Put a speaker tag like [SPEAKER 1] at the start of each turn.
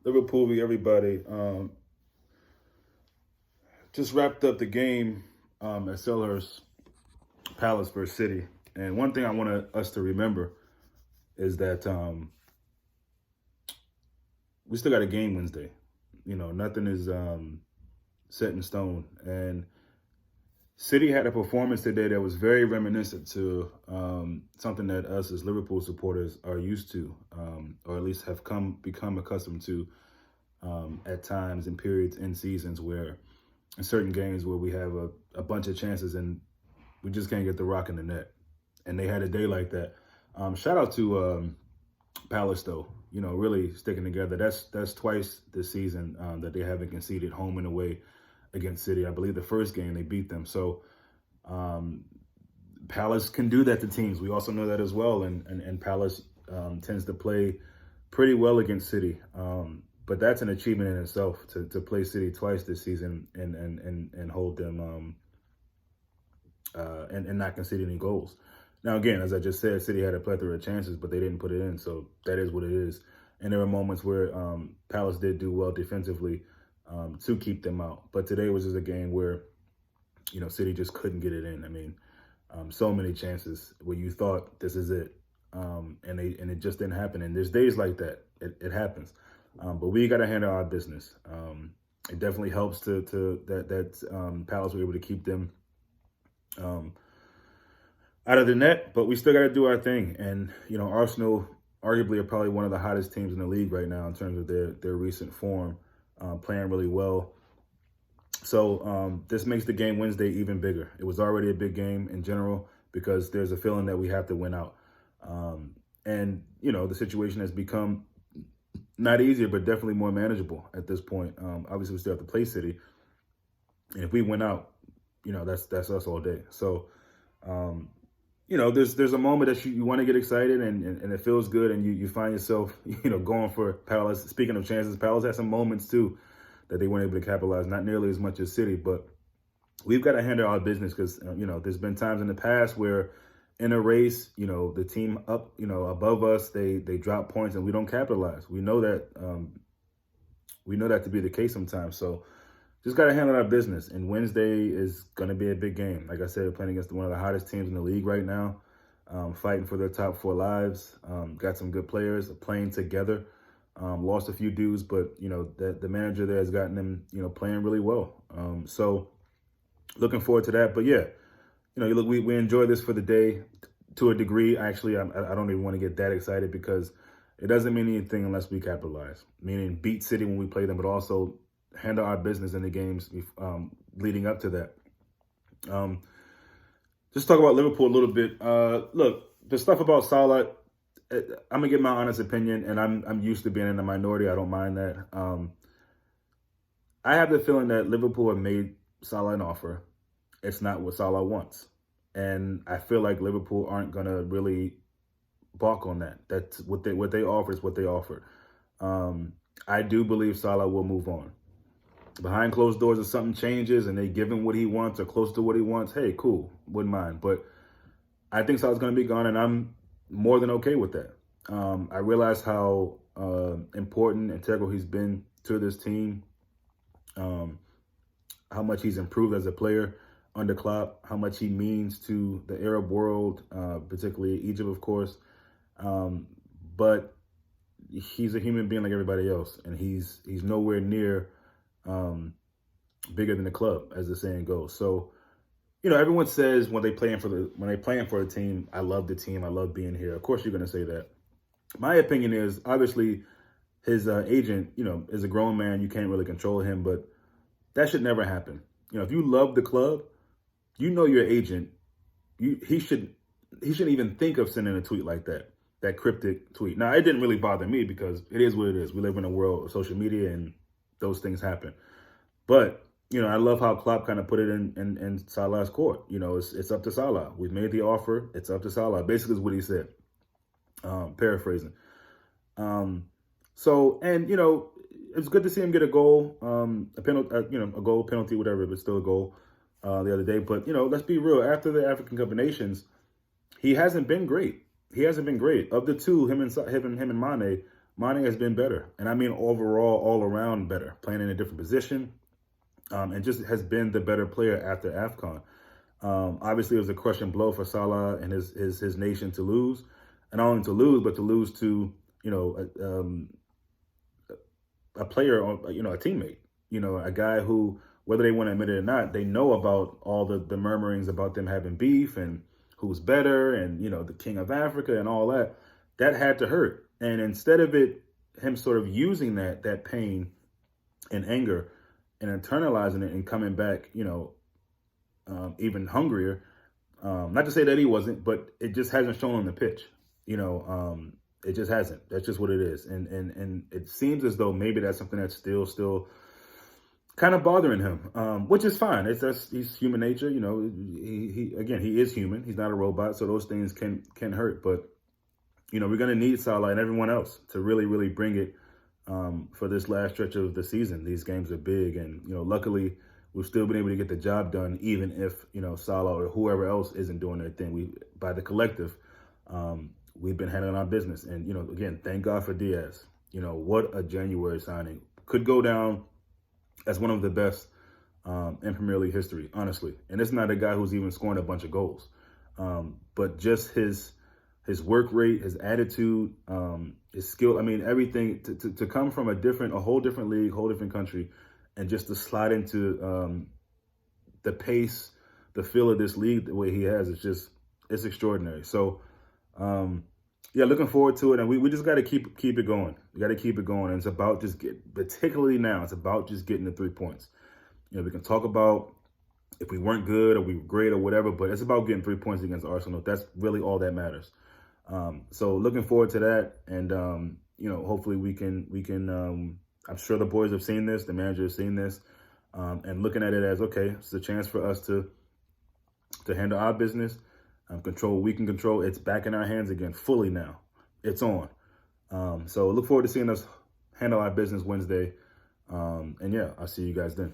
[SPEAKER 1] Liverpool, everybody. Just wrapped up the game at Selhurst, Palace versus City. And one thing I want us to remember is that we still got a game Wednesday. Nothing is set in stone. And City had a performance today that was very reminiscent to something that us as Liverpool supporters are used to, or at least have become accustomed to at times in periods in seasons where in certain games where we have a bunch of chances and we just can't get the rock in the net. And they had a day like that. Shout out to Palace, though, really sticking together. That's twice this season that they haven't conceded home and away against City. I believe the first game they beat them. So Palace can do that to teams. We also know that as well. And Palace tends to play pretty well against City. But that's an achievement in itself to play City twice this season and hold them and not concede any goals. Now, again, as I just said, City had a plethora of chances, but they didn't put it in. So that is what it is. And there were moments where Palace did do well defensively to keep them out. But today was just a game where, City just couldn't get it in. I mean, so many chances where you thought this is it. And it just didn't happen. And there's days like that. It happens. But we got to handle our business. It definitely helps that Palace were able to keep them out of the net, but we still got to do our thing. And, Arsenal arguably are probably one of the hottest teams in the league right now in terms of their recent form, playing really well. So this makes the game Wednesday even bigger. It was already a big game in general because there's a feeling that we have to win out. And, the situation has become not easier, but definitely more manageable at this point. Obviously, we still have to play City. And if we win out, that's us all day. So, there's a moment that you want to get excited and it feels good and you find yourself, going for Palace. Speaking of chances, Palace had some moments too that they weren't able to capitalize, not nearly as much as City, but we've got to handle our business because, there's been times in the past where in a race, the team up, above us, they drop points and we don't capitalize. We know that to be the case sometimes. So just got to handle our business. And Wednesday is going to be a big game. Like I said, we're playing against one of the hottest teams in the league right now, fighting for their top four lives. Got some good players playing together. Lost a few dudes, but, the manager there has gotten them, playing really well. So looking forward to that. But, yeah, look, we enjoy this for the day to a degree. Actually, I don't even want to get that excited because it doesn't mean anything unless we capitalize, meaning beat City when we play them, but also handle our business in the games leading up to that. Just talk about Liverpool a little bit. Look, the stuff about Salah, I'm gonna give my honest opinion, and I'm used to being in the minority. I don't mind that. I have the feeling that Liverpool have made Salah an offer. It's not what Salah wants, and I feel like Liverpool aren't gonna really balk on that. That's what they offer is what they offer. I do believe Salah will move on. Behind closed doors, if something changes and they give him what he wants or close to what he wants, hey, cool, wouldn't mind. But I think Salah's going to be gone, and I'm more than okay with that. I realize how important, integral he's been to this team, how much he's improved as a player under Klopp, how much he means to the Arab world, particularly Egypt, of course. But he's a human being like everybody else, and he's nowhere near bigger than the club, as the saying goes. So, everyone says when they playing for the team, I love the team, I love being here. Of course, you're going to say that. My opinion is obviously his agent, is a grown man. You can't really control him, but that should never happen. If you love the club, your agent, he shouldn't even think of sending a tweet like that cryptic tweet. Now, it didn't really bother me because it is what it is. We live in a world of social media and those things happen. But, I love how Klopp kind of put it in Salah's court. It's up to Salah. We've made the offer. It's up to Salah. Basically is what he said. Paraphrasing. So, it's good to see him get a goal, a penalty, a goal, penalty, whatever, but still a goal the other day. But, let's be real. After the African Cup of Nations, he hasn't been great. Of the two, him and Mane, Mane has been better. And I mean overall, all around better, playing in a different position, and just has been the better player after AFCON. Obviously, it was a crushing blow for Salah and his nation to lose. And not only to lose, but to lose to, a player, a teammate, a guy who, whether they want to admit it or not, they know about all the murmurings about them having beef and who's better and, the king of Africa and all that. That had to hurt. And instead of him sort of using that pain and anger and internalizing it and coming back, even hungrier. Not to say that he wasn't, but it just hasn't shown on the pitch. It just hasn't. That's just what it is. And it seems as though maybe that's something that's still kind of bothering him, which is fine. He's human nature. He is human. He's not a robot, so those things can hurt. But we're gonna need Salah and everyone else to really bring it for this last stretch of the season. These games are big, and luckily we've still been able to get the job done, even if Salah or whoever else isn't doing their thing. By the collective, we've been handling our business, and again, thank God for Diaz. What a January signing. Could go down as one of the best in Premier League history, honestly. And it's not a guy who's even scoring a bunch of goals, but just his work rate, his attitude, his skill. I mean, everything to come from a whole different league, whole different country, and just to slide into the pace, the feel of this league the way he has, it's extraordinary. So, looking forward to it. And we just got to keep it going. We got to keep it going. And it's about particularly now, it's about just getting the 3 points. We can talk about if we weren't good or we were great or whatever, but it's about getting 3 points against Arsenal. That's really all that matters. So looking forward to that. And, hopefully we can, I'm sure the boys have seen this, the manager has seen this, and looking at it as, okay, it's a chance for us to handle our business, control what we can control. It's back in our hands again, fully now. It's on. So look forward to seeing us handle our business Wednesday. And I'll see you guys then.